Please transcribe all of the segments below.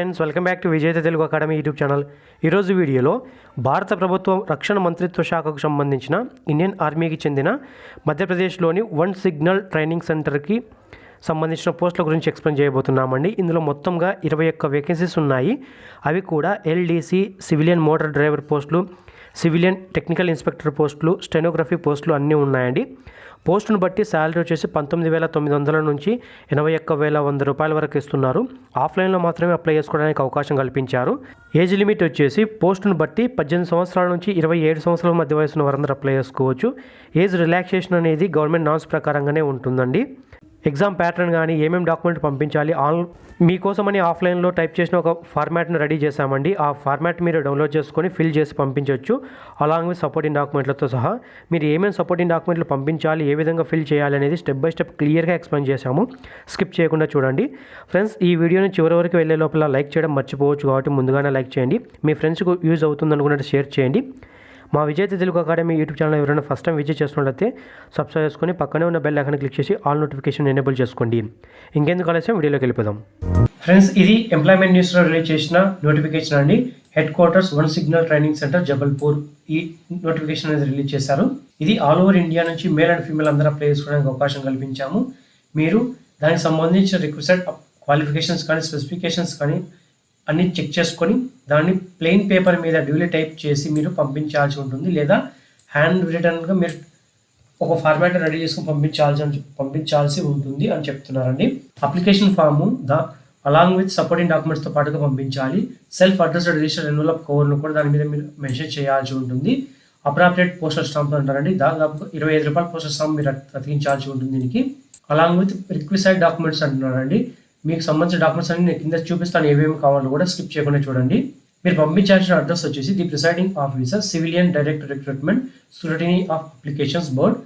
Friends, welcome back to విజేత Telugu academy YouTube channel. ఈరోజు వీడియోలో భారత ప్రభుత్వం రక్షణ మంత్రిత్వ శాఖకు సంబంధించిన ఇండియన్ ఆర్మీకి చెందిన మధ్యప్రదేశ్లోని వన్ సిగ్నల్ ట్రైనింగ్ సెంటర్కి సంబంధించిన పోస్టుల గురించి ఎక్స్ప్లెయిన్ చేయబోతున్నామండి. ఇందులో మొత్తంగా 21 వేకెన్సీస్ ఉన్నాయి. అవి కూడా ఎల్డీసీ, సివిలియన్ మోటార్ డ్రైవర్ పోస్టులు, సివిలియన్ టెక్నికల్ ఇన్స్పెక్టర్ పోస్టులు, స్టెనోగ్రఫీ పోస్టులు అన్నీ ఉన్నాయండి. పోస్టును బట్టి శాలరీ వచ్చేసి 19,900 నుంచి 81,100 రూపాయల వరకు ఇస్తున్నారు. ఆఫ్లైన్లో మాత్రమే అప్లై చేసుకోవడానికి అవకాశం కల్పించారు. ఏజ్ లిమిట్ వచ్చేసి పోస్టును బట్టి 18 సంవత్సరాల నుంచి 27 సంవత్సరాల మధ్య వయసున్న వారందరూ అప్లై చేసుకోవచ్చు. ఏజ్ రిలాక్సేషన్ అనేది గవర్నమెంట్ నామ్స్ ప్రకారంగానే ఉంటుందండి. ఎగ్జామ్ ప్యాటర్న్ కానీ ఏమేమి డాక్యుమెంట్ పంపించాలి మీకోసమని ఆఫ్లైన్లో టైప్ చేసిన ఒక ఫార్మాట్ని రెడీ చేశామండి. ఆ ఫార్మాట్ మీరు డౌన్లోడ్ చేసుకొని ఫిల్ చేసి పంపించవచ్చు. అలాంగ్ విత్ సపోర్టింగ్ డాక్యుమెంట్లతో సహా మీరు ఏమేమి సపోర్టింగ్ డాక్యుమెంట్లు పంపించాలి, ఏ విధంగా ఫిల్ చేయాలి అనేది స్టెప్ బై స్టెప్ క్లియర్గా ఎక్స్ప్లెయిన్ చేశాము. స్కిప్ చేయకుండా చూడండి ఫ్రెండ్స్. ఈ వీడియోని చివరి వరకు వెళ్ళే లోపల లైక్ చేయడం మర్చిపోవచ్చు, కాబట్టి ముందుగానే లైక్ చేయండి. మీ ఫ్రెండ్స్కు యూజ్ అవుతుంది అనుకున్నట్టు షేర్ చేయండి. మా విజేత తెలుగు అకాడమీ యూట్యూబ్ ఛానల్ ఎవరైనా ఫస్ట్ టైం విజిట్ చేస్తున్నట్లయితే సబ్స్క్రైబ్ చేసుకొని పక్కనే ఉన్న బెల్ ఐకాన్ క్లిక్ చేసి ఆల్ నోటిఫికేషన్ ఎనేబుల్ చేసుకోండి. ఇంకెందుకు ఆలస్యం, వీడియోలోకి వెళ్ళిపోదాం. ఫ్రెండ్స్, ఇది ఎంప్లాయ్మెంట్ న్యూస్లో రిలీజ్ చేసిన నోటిఫికేషన్ అండి. Head quarters one signal training centre Jabalpur, ఈ నోటిఫికేషన్ అనేది రిలీజ్ చేశారు. ఇది ఆల్ ఓవర్ ఇండియా నుంచి మేల్ అండ్ ఫీమేల్ అందరూ అప్లై చేసుకోవడానికి అవకాశం కల్పించాము. మీరు దానికి సంబంధించిన రిక్వెస్టెడ్ క్వాలిఫికేషన్స్ కానీ స్పెసిఫికేషన్స్ కానీ అన్ని చెక్ చేసుకొని దాన్ని ప్లెయిన్ పేపర్ మీద డ్యూలీ టైప్ చేసి మీరు పంపించాల్సి ఉంటుంది, లేదా హ్యాండ్ రిటర్న్గా మీరు ఒక ఫార్మాట్ రెడీ చేసుకొని పంపించాల్సి ఉంటుంది అని చెప్తున్నారండి. Application form along with supporting డాక్యుమెంట్స్తో పాటుగా పంపించాలి. సెల్ఫ్ అడ్రస్డ్ రిజిస్టర్ ఎన్వలప్ కవర్ను కూడా దాని మీద మీరు మెన్షన్ చేయాల్సి ఉంటుంది. అప్రాప్రియేట్ పోస్టల్ స్టాంప్ అంటారండి. దాదాపు 25 రూపాయల పోస్టల్ స్టాంప్ మీరు అతికించాల్సి ఉంటుంది దీనికి. అలాంగ్ విత్ రిక్వెస్టెడ్ డాక్యుమెంట్స్ అంటున్నారండి. మీకు సంబంధించిన డాక్యుమెంట్స్ అన్ని నేను కింద చూపిస్తాను, ఏమేమి కావాలో కూడా స్కిప్ చేయకుండా చూడండి. మీరు పంపించాల్సిన అడ్రస్ వచ్చేసి the presiding officer, civilian director recruitment, scrutiny of applications board,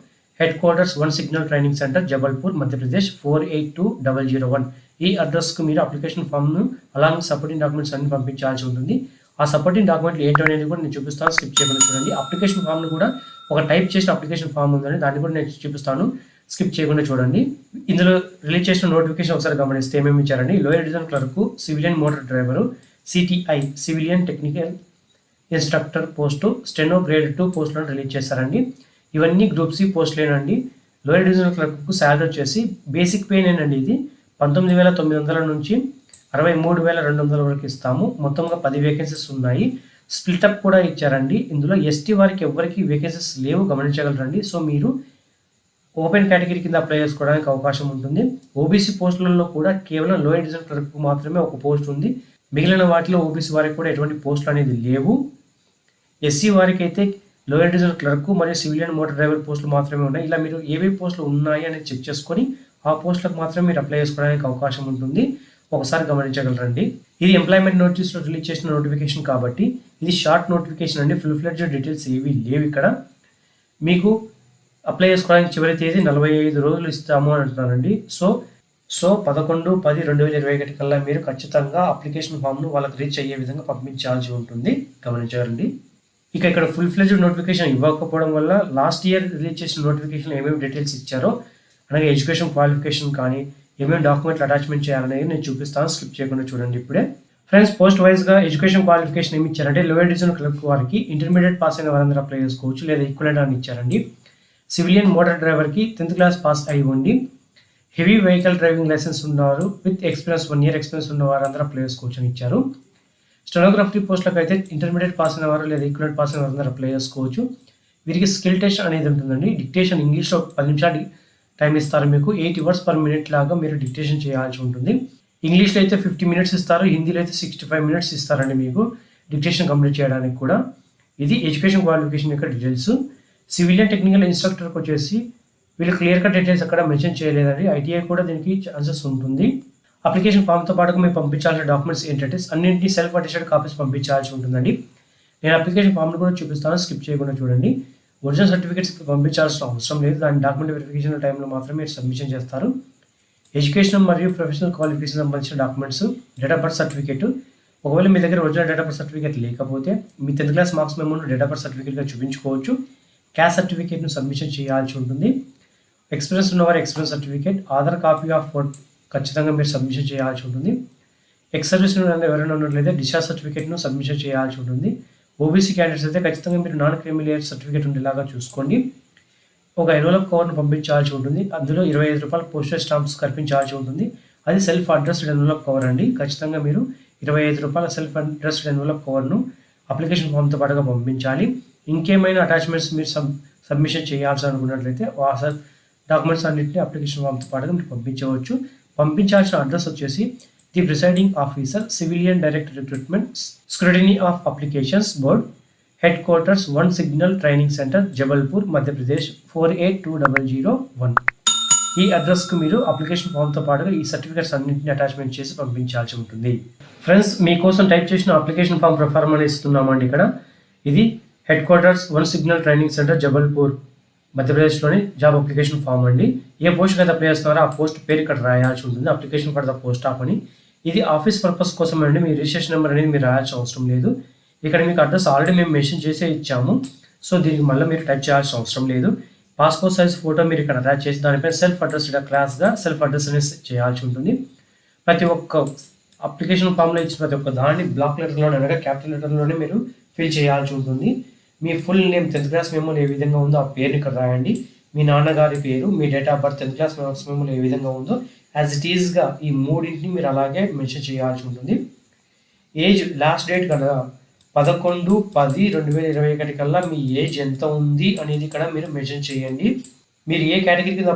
head quarters one signal training centre Jabalpur, Madhya Pradesh 482001. ఈ అడ్రస్కు మీరు అప్లికేషన్ ఫామ్ను అలాంగ్ సపోర్టింగ్ డాక్యుమెంట్స్ అన్ని పంపించాల్సి ఉంటుంది. ఆ సపోర్టింగ్ డాక్యుమెంట్లు ఏంటో అనేది కూడా నేను చూపిస్తాను, స్కిప్ చేయకుండా చూడండి. అప్లికేషన్ ఫామ్ను కూడా ఒక టైప్ చేసిన అప్లికేషన్ ఫామ్ ఉందని దాన్ని కూడా నేను చూపిస్తాను, స్కిప్ చేయకుండా చూడండి. ఇందులో రిలీజ్ చేసిన నోటిఫికేషన్ ఒకసారి గమనిస్తే ఏమేమి ఇచ్చారండి. Lower division clerk, civilian motor driver, CTI civilian technical instructor post, steno grade 2 పోస్టులను రిలీజ్ చేశారండి. ఇవన్నీ గ్రూప్ సి పోస్టులేనండి. లోయర్ డివిజన్ క్లర్కు శాలరీ వచ్చేసి బేసిక్ పేనేనండి. ఇది 19,900 నుంచి 63,200 వరకు ఇస్తాము. మొత్తంగా 10 వేకెన్సీస్ ఉన్నాయి. స్ప్లిటప్ కూడా ఇచ్చారండి. ఇందులో ఎస్టీ వారికి ఎవరికి వేకెన్సీస్ లేవు, గమనించగలరండి. సో మీరు ఓపెన్ కేటగిరీ కింద అప్లై చేసుకోవడానికి అవకాశం ఉంటుంది. ఓబీసీ పోస్టులలో కూడా కేవలం లోయర్ డివిజన్ క్లర్క్ మాత్రమే ఒక పోస్ట్ ఉంది. మిగిలిన వాటిలో ఓబీసీ వారికి కూడా ఎటువంటి పోస్టులు అనేది లేవు. ఎస్సీ వారికి అయితే లోయర్ డివిజన్ క్లర్క్ మరియు సివిలియన్ మోటార్ డ్రైవర్ పోస్టులు మాత్రమే ఉన్నాయి. ఇలా మీరు ఏవే పోస్టులు ఉన్నాయి అనేది చెక్ చేసుకొని ఆ పోస్టులకు మాత్రమే మీరు అప్లై చేసుకోవడానికి అవకాశం ఉంటుంది. ఒకసారి గమనించగలరండి. ఇది ఎంప్లాయ్మెంట్ నోటీస్లో రిలీజ్ చేసిన నోటిఫికేషన్ కాబట్టి ఇది షార్ట్ నోటిఫికేషన్ అండి. ఫుల్ ఫ్లెడ్జ్డ్ డీటెయిల్స్ ఏవి లేవు ఇక్కడ. మీకు అప్లై చేసుకోవడానికి చివరి తేదీ 45 రోజులు ఇస్తాము అని అంటున్నారండి. సో 11/10/2021 కల్లా మీరు ఖచ్చితంగా అప్లికేషన్ ఫామ్ను వాళ్ళకి రీచ్ అయ్యే విధంగా పంపించాల్సి ఉంటుంది, గమనించారండి. ఇక ఇక్కడ ఫుల్ ఫ్లెడ్జ్డ్ నోటిఫికేషన్ ఇవ్వకపోవడం వల్ల లాస్ట్ ఇయర్ రిలీజ్ చేసిన నోటిఫికేషన్ ఏమేమి డీటెయిల్స్ ఇచ్చారో, అలాగే ఎడ్యుకేషన్ క్వాలిఫికేషన్ కానీ ఏమేమి డాక్యుమెంట్లు అటాచ్మెంట్ చేయాలనేది నేను చూపిస్తాను, స్కిప్ చేయకుండా చూడండి ఇప్పుడే. ఫ్రెండ్స్, పోస్ట్ వైజ్గా ఎడ్యుకేషన్ క్వాలిఫికేషన్ ఏమి ఇచ్చారంటే లోయర్ డివిజన్ క్లర్క్ వారికి ఇంటర్మీడియట్ పాస్ అయిన వారందరూ అప్లై చేసుకోవచ్చు, లేదా ఈక్వలెంట్ అని ఇచ్చారండి. సివిలియన్ మోటార్ డ్రైవర్కి 10th క్లాస్ పాస్ అయి ఉండి హెవీ వెహికల్ డ్రైవింగ్ లైసెన్స్ ఉన్నారు విత్ ఎక్స్పీరియన్స్ 1 year ఎక్స్పీరియన్స్ ఉన్న వారందరూ అప్లై చేసుకోవచ్చు అని ఇచ్చారు. స్టెనోగ్రఫీ పోస్టులకు అయితే ఇంటర్మీడియట్ పాస్ అయిన వారు లేదా ఈక్వలెంట్ పాస్ అయిన వారందరూ అప్లై చేసుకోవచ్చు. వీరికి స్కిల్ టెస్ట్ అనేది ఉంటుందండి. డిక్టేషన్ ఇంగ్లీష్లో 10 నిమిషాలు టైం ఇస్తారు మీకు. 8 words per minute లాగా మీరు డిక్టేషన్ చేయాల్సి ఉంటుంది. ఇంగ్లీష్లో అయితే 50 minutes ఇస్తారు, హిందీలో అయితే 65 minutes ఇస్తారండి మీకు డిక్టేషన్ కంప్లీట్ చేయడానికి కూడా. ఇది ఎడ్యుకేషన్ క్వాలిఫికేషన్ యొక్క డీటెయిల్స్. సివిలియన్ టెక్నికల్ ఇన్స్ట్రక్టర్కి వచ్చేసి వీళ్ళు క్లియర్ కట్ డీటెయిల్స్ అక్కడ మెన్షన్ చేయలేదండి. ఐటీఐ కూడా దీనికి ఛాన్సెస్ ఉంటుంది. అప్లికేషన్ ఫామ్తో పాటుగా మీరు పంపించాల్సిన డాక్యుమెంట్స్ ఏంటంటే అన్నింటినీ సెల్ఫ్ అటెస్టెడ్ కాపీస్ పంపించాల్సి ఉంటుందండి. నేను అప్లికేషన్ ఫామ్ను కూడా చూపిస్తాను, స్కిప్ చేయకుండా చూడండి. ఒరిజినల్ సర్టిఫికేట్స్ పంపించాల్సిన అవసరం లేదు, దాని డాక్యుమెంట్ వెరిఫికేషన్ టైంలో మాత్రమే మీరు సబ్మిషన్ చేస్తారు. ఎడ్యుకేషన్ మరియు ప్రొఫెషనల్ క్వాలిఫికేషన్ సంబంధించిన documents, date of birth certificate. ఒకవేళ మీ దగ్గర original date of birth certificate లేకపోతే మీ 10th క్లాస్ మార్క్స్ మెమోను డేట్ ఆఫ్ బర్త్ సర్టిఫికేట్గా చూపించుకోవచ్చు. క్యాస్ట్ సర్టిఫికేట్ను సబ్మిషన్ చేయాల్సి ఉంటుంది. ఎక్స్పీరియన్స్ ఉన్నవారు experience certificate, Aadhaar copy of ఖచ్చితంగా మీరు సబ్మిషన్ చేయాల్సి ఉంటుంది. ఎక్స్ సర్వీస్ ఎవరైనా ఉన్నట్లయితే డిశ్చార్జ్ సర్టిఫికేట్ను సబ్మిషన్ చేయాల్సి ఉంటుంది. ఓబీసీ క్యాండిడేట్స్ అయితే ఖచ్చితంగా మీరు నాన్ క్రిమిలియర్ సర్టిఫికేట్ ఉండేలాగా చూసుకోండి. ఒక ఎన్వలప్ కవర్ను పంపించాల్సి ఉంటుంది. అందులో ₹25 పోస్టల్ స్టాంప్స్ కల్పించాల్సి ఉంటుంది. అది సెల్ఫ్ అడ్రస్డ్ ఎన్వలప్ కవర్ అండి. ఖచ్చితంగా మీరు ₹25 సెల్ఫ్ అడ్రస్డ్ ఎన్వలప్ కవర్ను అప్లికేషన్ ఫామ్తో పాటుగా పంపించాలి. ఇంకేమైనా అటాచ్మెంట్స్ మీరు సబ్మిషన్ చేయాల్సి అనుకున్నట్లయితే డాక్యుమెంట్స్ అన్నింటినీ అప్లికేషన్ ఫామ్తో పాటుగా మీరు పంపించవచ్చు. పంపించాల్సిన అడ్రస్ వచ్చేసి the presiding officer, civilian director recruitment, scrutiny of applications board, head quarters, 1 signal training centre, Jabalpur, Madhya Pradesh 482001. ఈ అడ్రస్కు మీరు అప్లికేషన్ ఫామ్తో పాటుగా ఈ సర్టిఫికేట్స్ అన్నింటినీ అటాచ్మెంట్ చేసి పంపించాల్సి ఉంటుంది. ఫ్రెండ్స్, మీకోసం టైప్ చేసిన అప్లికేషన్ ఫామ్ ప్రొఫార్మ్ అని ఇస్తున్నామండి. ఇక్కడ ఇది head quarters, 1 signal training centre, Jabalpur, మధ్యప్రదేశ్లోని జాబ్ అప్లికేషన్ ఫామ్ అండి. ఏ పోస్ట్కి అయితే అప్లై చేస్తున్నారో ఆ పోస్ట్ పేరు ఇక్కడ రాయాల్సి ఉంటుంది. Application for the post of అని. ఇది ఆఫీస్ పర్పస్ కోసం అండి. మీ రిజిస్ట్రేషన్ నెంబర్ అనేది మీరు రాయాల్సిన అవసరం లేదు. ఇక్కడ మీకు అడ్రస్ ఆల్రెడీ మేము మెన్షన్ చేసే ఇచ్చాము. సో దీనికి మళ్ళీ మీరు టైప్ చేయాల్సిన అవసరం లేదు. పాస్పోర్ట్ సైజ్ ఫోటో మీరు ఇక్కడ అటాచ్ చేసి దానిపై సెల్ఫ్ అడ్రస్ క్లాస్గా సెల్ఫ్ అడ్రస్ అనేది చేయాల్సి ఉంటుంది. ప్రతి ఒక్క అప్లికేషన్ ఫామ్లో ఇచ్చిన ప్రతి ఒక్క దాన్ని బ్లాక్ లెటర్లోనే అనగా క్యాపిటల్ లెటర్లోనే మీరు ఫిల్ చేయాల్సి ఉంటుంది. మీ ఫుల్ నేమ్ 10th క్లాస్ మెమోలో ఏ విధంగా ఉందో ఆ పేరుని ఇక్కడ రాయండి. మీ నాన్నగారి పేరు, మీ date of birth 10th class మెమోలో ఏ విధంగా ఉందో యాజ్ ఇట్ ఈజ్గా ఈ మూడింటిని మీరు అలాగే మెన్షన్ చేయాల్సి ఉంటుంది. ఏజ్ లాస్ట్ డేట్ కదా 11/10/2021 కల్లా మీ ఏజ్ ఎంత ఉంది అనేది ఇక్కడ మీరు మెన్షన్ చేయండి. మీరు ఏ కేటగిరీ కింద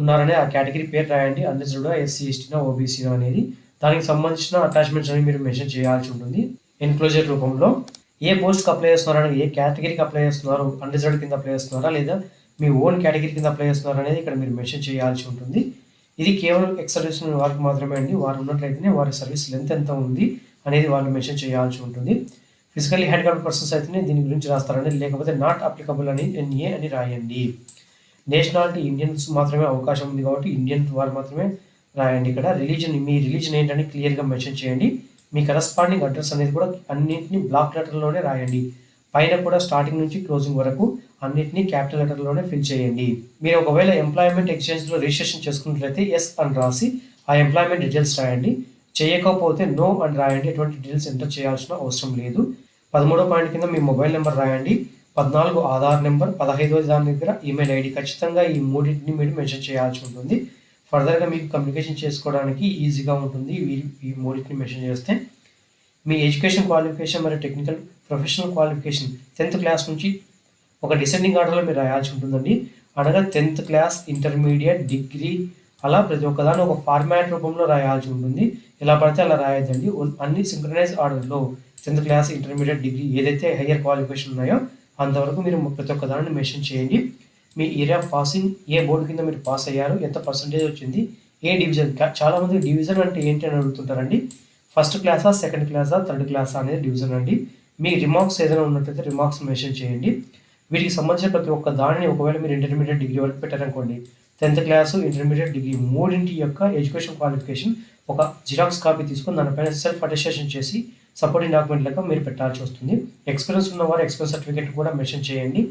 ఉన్నారనే ఆ కేటగిరీ పేరు రాయండి. అన్రిజర్వ్డ్, ఎస్సీ, ఎస్టీనా, ఓబీసీనా అనేది. దానికి సంబంధించిన అటాచ్మెంట్స్ అనేవి మీరు మెన్షన్ చేయాల్సి ఉంటుంది ఎన్క్లోజర్ రూపంలో. ఏ పోస్ట్కి అప్లై చేస్తున్నారని, ఏ కేటగిరీకి అప్లై చేస్తున్నారు, అన్రిజర్వ్డ్ కింద అప్లై చేస్తున్నారా లేదా మీ ఓన్ కేటగిరీ కింద అప్లై చేస్తున్నారు అనేది ఇక్కడ మీరు మెన్షన్ చేయాల్సి ఉంటుంది. ఇది కేవలం ఎక్స్ సర్వీస్ వారికి మాత్రమే అండి. వారు ఉన్నట్లయితేనే వారి సర్వీస్ లెంత్ ఎంత ఉంది అనేది వాళ్ళు మెన్షన్ చేయాల్సి ఉంటుంది. ఫిజికల్లీ హ్యాండిక్యాప్డ్ పర్సన్స్ అయితేనే దీని గురించి రాస్తారండి. లేకపోతే నాట్ అప్లికబుల్ అని NA అని రాయండి. నేషనాలిటీ ఇండియన్స్ మాత్రమే అవకాశం ఉంది కాబట్టి ఇండియన్ వారు మాత్రమే రాయండి. ఇక్కడ రిలీజన్, మీ రిలీజన్ ఏంటని క్లియర్గా మెన్షన్ చేయండి. మీ కరస్పాండింగ్ అడ్రస్ అనేది కూడా అన్నింటినీ బ్లాక్ లెటర్లోనే రాయండి. పైన కూడా స్టార్టింగ్ నుంచి క్లోజింగ్ వరకు అన్నింటినీ క్యాపిటల్ లెటర్లోనే ఫిల్ చేయండి. మీరు ఒకవేళ ఎంప్లాయ్మెంట్ ఎక్స్చేంజ్లో రిజిస్ట్రేషన్ చేసుకున్నట్లయితే ఎస్ అని రాసి ఆ ఎంప్లాయ్మెంట్ డీటెయిల్స్ రాయండి. చేయకపోతే నో అని రాయండి. ఎటువంటి డీటెయిల్స్ ఎంటర్ చేయాల్సిన అవసరం లేదు. 13వ పాయింట్ కింద మీ మొబైల్ నెంబర్ రాయండి. 14 ఆధార్ నెంబర్, 15వ దాని దగ్గర ఈమెయిల్ ఐడి. ఖచ్చితంగా ఈ మూడింటిని మీరు మెన్షన్ చేయాల్సి ఉంటుంది. ఫర్దర్గా మీకు కమ్యూనికేషన్ చేసుకోవడానికి ఈజీగా ఉంటుంది ఈ మూడింటిని మెన్షన్ చేస్తే. మీ ఎడ్యుకేషన్ క్వాలిఫికేషన్ మరియు technical professional qualification 10th class నుంచి ఒక డిసెండింగ్ ఆర్డర్లో మీరు రాయాల్సి ఉంటుందండి. అనగా 10th క్లాస్, ఇంటర్మీడియట్, డిగ్రీ అలా ప్రతి ఒక్కదాన్ని ఒక ఫార్మాట్ రూపంలో రాయాల్సి ఉంటుంది. ఎలా పడితే అలా రాయొద్దండి. అన్ని సింక్రనైజ్ ఆర్డర్లో 10th క్లాస్, ఇంటర్మీడియట్, డిగ్రీ ఏదైతే హయ్యర్ క్వాలిఫికేషన్ ఉన్నాయో అంతవరకు మీరు ప్రతి ఒక్క దాన్ని మెన్షన్ చేయండి. మీ ఏరియా పాసింగ్, ఏ బోర్డు కింద మీరు పాస్ అయ్యారు, ఎంత పర్సంటేజ్ వచ్చింది, ఏ డివిజన్. చాలామంది డివిజన్ అంటే ఏంటి అని అడుగుతుంటారండి. ఫస్ట్ క్లాసా, సెకండ్ క్లాసా, థర్డ్ క్లాసా అనేది డివిజన్ అండి. మీ రిమార్క్స్ ఏదైనా ఉన్నట్లయితే రిమార్క్స్ మెన్షన్ చేయండి. వీటికి సంబంధించిన ప్రతి ఒక్క దానిని ఒకవేళ మీరు ఇంటర్మీడియట్, డిగ్రీ వరకు పెట్టారనుకోండి, 10th క్లాసు, ఇంటర్మీడియట్, డిగ్రీ మూడింటి యొక్క ఎడ్యుకేషన్ క్వాలిఫికేషన్ ఒక జిరాక్స్ కాపీ తీసుకొని దానిపైన సెల్ఫ్ అటెస్టేషన్ చేసి సపోర్టింగ్ డాక్యుమెంట్ లెక్క మీరు పెట్టాల్సి వస్తుంది. ఎక్స్పీరియన్స్ ఉన్నవారు ఎక్స్పీరియన్స్ సర్టిఫికేట్ కూడా మెన్షన్ చేయండి.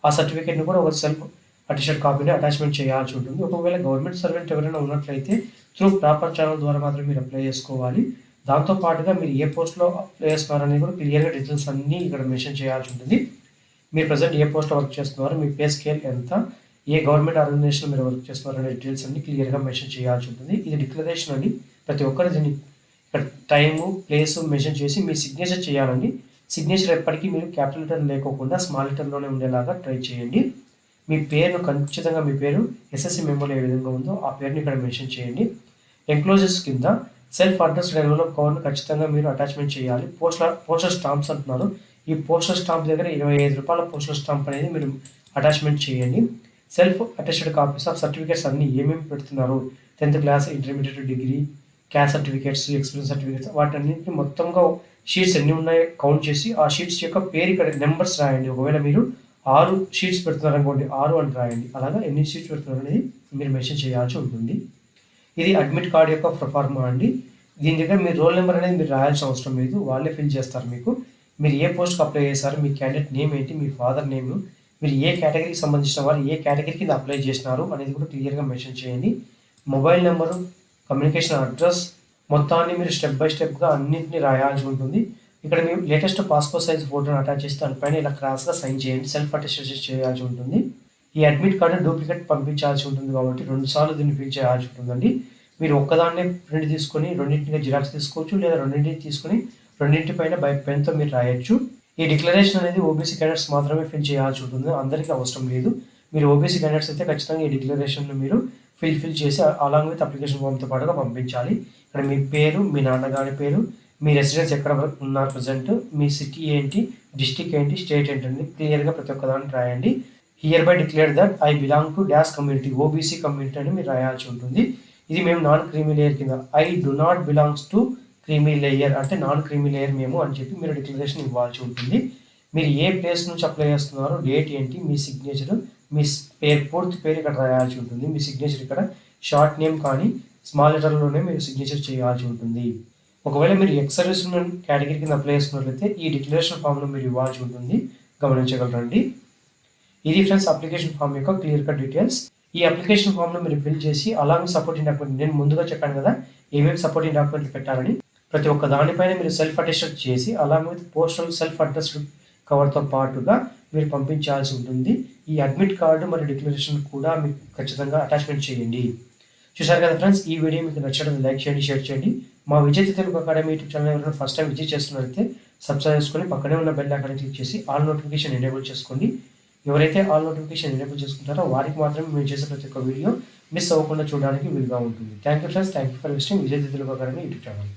ఆ సర్టిఫికేట్ని కూడా ఒక సెల్ఫ్ అటెస్టెడ్ కాపీని అటాచ్మెంట్ చేయాల్సి ఉంటుంది. ఒకవేళ గవర్నమెంట్ సర్వెంట్ ఎవరైనా ఉన్నట్లయితే త్రూ ప్రాపర్ ఛానల్ ద్వారా మాత్రం మీరు అప్లై చేసుకోవాలి. దాంతోపాటుగా మీరు ఏ పోస్ట్లో అప్లై చేస్తున్నారనేది కూడా క్లియర్గా డీటెయిల్స్ అన్నీ ఇక్కడ మెన్షన్ చేయాల్సి ఉంటుంది. మీరు ప్రజెంట్ ఏ పోస్ట్లో వర్క్ చేస్తున్నారు, మీ పే స్కేల్ ఎంత, ఏ గవర్నమెంట్ ఆర్గనైజేషన్ మీరు వర్క్ చేస్తున్నారు అనే డీటెయిల్స్ అన్ని క్లియర్గా మెన్షన్ చేయాల్సి ఉంటుంది. ఇది డిక్లరేషన్ అండి. ప్రతి ఒక్కరు దీన్ని ఇక్కడ టైము, ప్లేసు మెన్షన్ చేసి మీ సిగ్నేచర్ చేయాలండి. సిగ్నేచర్ ఎప్పటికీ మీరు క్యాపిటల్ లెటర్ లేకోకుండా స్మాల్ లెటర్లోనే ఉండేలాగా ట్రై చేయండి. మీ పేరును ఖచ్చితంగా మీ పేరు SSC మెమోలో ఏ విధంగా ఉందో ఆ పేరుని ఇక్కడ మెన్షన్ చేయండి. ఎన్క్లోజర్స్ కింద సెల్ఫ్ అడ్రస్ ఎన్వలప్ కవర్ను ఖచ్చితంగా మీరు అటాచ్మెంట్ చేయాలి. పోస్టల్ స్టాంప్స్ అంటున్నారు. ఈ పోస్టల్ స్టాంప్ దగ్గర ₹25 పోస్టల్ స్టాంప్ అనేది మీరు అటాచ్మెంట్ చేయండి. Self attested copies of certificates అన్ని ఏమేమి పెడుతున్నారు, 10th class, intermediate, degree, caste certificates, experience certificates, వాటన్నింటినీ మొత్తంగా షీట్స్ ఎన్ని ఉన్నాయో కౌంట్ చేసి ఆ షీట్స్ యొక్క పేరు ఇక్కడ నెంబర్స్ రాయండి. ఒకవేళ మీరు 6 షీట్స్ పెడుతున్నారు అనుకోండి, 6 అని రాయండి. అలాగా ఎన్ని షీట్స్ పెడుతున్నారు అనేది మీరు మెన్షన్ చేయాల్సి ఉంటుంది. ఇది అడ్మిట్ కార్డ్ యొక్క ప్రొఫార్మా అండి. దీని దగ్గర మీ రోల్ నెంబర్ అనేది మీరు రాయాల్సిన అవసరం లేదు, వాళ్ళే ఫిల్ చేస్తారు మీకు. మీరు ఏ పోస్ట్కి అప్లై చేశారు, మీ క్యాండిడేట్ నేమ్ ఏంటి, మీ ఫాదర్ నేమ్, మీరు ఏ కేటగిరీకి సంబంధించిన వారు ఏ కేటగిరీ కింద అప్లై చేసినారు అనేది కూడా క్లియర్గా మెన్షన్ చేయండి. మొబైల్ నెంబరు, కమ్యూనికేషన్ అడ్రస్, మొత్తాన్ని మీరు స్టెప్ బై స్టెప్గా అన్నింటినీ రాయాల్సి ఉంటుంది. ఇక్కడ మీరు లేటెస్ట్ పాస్పోర్ట్ సైజ్ ఫోటోని అటాచ్ చేసి దానిపైన ఇలా క్రాస్గా సైన్ చేయండి. సెల్ఫ్ అటెస్టేషన్ చేయాల్సి ఉంటుంది. ఈ అడ్మిట్ కార్డు డూప్లికేట్ పంపించాల్సి ఉంటుంది కాబట్టి 2 సార్లు దీన్ని ఫిల్ చేయాల్సి ఉంటుందండి. మీరు ఒక్కదాన్నే ప్రింట్ తీసుకొని రెండింటిగా జిరాక్స్ తీసుకోవచ్చు, లేదా రెండింటిని తీసుకొని రెండింటిపైన బై పెన్తో మీరు రాయొచ్చు. ఈ డిక్లరేషన్ అనేది ఓబీసీ క్యాండిడేట్స్ మాత్రమే ఫిల్ చేయాల్సి ఉంటుంది, అందరికీ అవసరం లేదు. మీరు ఓబీసీ క్యాండిడేట్స్ అయితే ఖచ్చితంగా ఈ డిక్లరేషన్ మీరు ఫిల్ చేసి అలాంగ్ విత్ అప్లికేషన్ ఫామ్తో పాటుగా పంపించాలి. ఇక్కడ మీ పేరు, మీ నాన్నగారి పేరు, మీ రెసిడెన్స్ ఎక్కడ ఉన్నారు ప్రజెంట్, మీ సిటీ ఏంటి, డిస్టిక్ ఏంటి, స్టేట్ ఏంటండి క్లియర్గా ప్రతి ఒక్కదాన్ని రాయండి. Here by declare that I belong to dash community, OBC community అని మీరు రాయాల్సి ఉంటుంది. ఇది మేము నాన్ క్రీమీ లేయర్ కింద, I do not belongs to creamy layer అంటే నాన్ క్రీమీ లేయర్ మేము అని చెప్పి మీరు డిక్లరేషన్ ఇవ్వాల్సి ఉంటుంది. మీరు ఏ ప్లేస్ నుంచి అప్లై చేస్తున్నారో, డేట్ ఏంటి, మీ సిగ్నేచర్, మీ పేరు, పూర్తి పేరు ఇక్కడ రాయాల్సి ఉంటుంది. మీ సిగ్నేచర్ ఇక్కడ షార్ట్ నేమ్ కానీ స్మాల్ లెటర్లోనే మీరు సిగ్నేచర్ చేయాల్సి ఉంటుంది. ఒకవేళ మీరు ఎక్స్ సర్వీస్ కేటగిరీ కింద అప్లై చేసుకున్నట్లయితే ఈ డిక్లరేషన్ ఫామ్లో మీరు ఇవ్వాల్సి ఉంటుంది, గమనించగలరండి. ఇది ఫ్రెండ్స్ అప్లికేషన్ ఫామ్ యొక్క క్లియర్ కట్ డీటెయిల్స్. ఈ అప్లికేషన్ ఫామ్లో మీరు ఫిల్ చేసి అలాగే సపోర్టింగ్ డాక్యుమెంట్, నేను ముందుగా చెప్పాను కదా ఏమేమి సపోర్టింగ్ డాక్యుమెంట్లు పెట్టాలని, ప్రతి ఒక్క దానిపైన మీరు సెల్ఫ్ అటెస్టెడ్ చేసి అలాగే విత్ పోస్టల్ సెల్ఫ్ అటెస్టెడ్ కవర్తో పాటుగా మీరు పంపించాల్సి ఉంటుంది. ఈ అడ్మిట్ కార్డు మరియు డిక్లరేషన్ కూడా మీకు ఖచ్చితంగా అటాచ్మెంట్ చేయండి. చూసారు కదా ఫ్రెండ్స్, ఈ వీడియో మీకు నచ్చడం లైక్ చేయండి, షేర్ చేయండి. మా విజేత తెలుగు అకాడమీ యూట్యూబ్ ఛానల్ ఎవరైనా ఫస్ట్ టైం విజిట్ చేస్తున్నట్లయితే సబ్స్క్రైబ్ చేసుకొని పక్కనే ఉన్న బెల్ ఐకాన్ క్లిక్ చేసి ఆల్ నోటిఫికేషన్ ఎనేబుల్ చేసుకోండి. ఎవరైతే ఆల్ నోటిఫికేషన్ ఎనేబుల్ చేసుకుంటారో వారికి మాత్రమే మేము చేసే ప్రతి ఒక్క వీడియో మిస్ అవ్వకుండా చూడడానికి వీలుగా ఉంటుంది. Thank you friends, thank you for visiting విజేత తెలుగు అకాడమీ యూట్యూబ్ ఛానల్.